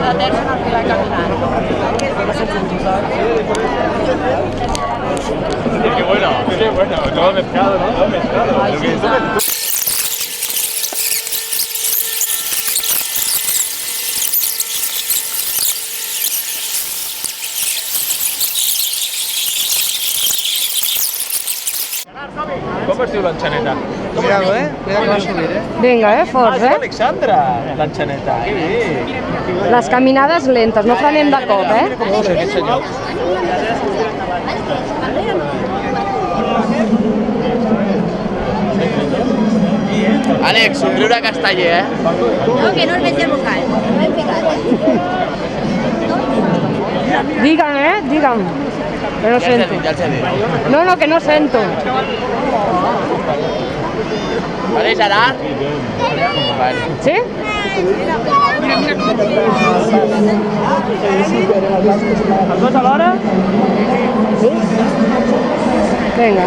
la tercera nos queda caminando. Qué bueno, todo mezclado, ¿no? Todo mezclado. Com es diu l'enxaneta? Cuidado, cuidado que va a subir, Vinga, forts, És l'Alexandra, l'enxaneta. Que bé. Les caminades lentes, no frenem de cop, Molt bé, aquest senyor. Àlex, somriure casteller, No, que no es veig el vocal. No hem ficat. Digue'm, digue'm. Que no sento. Ja els he dit. No, que no sento. Vale, Gerard? Vale. Sí? Els dos alhora? Vinga,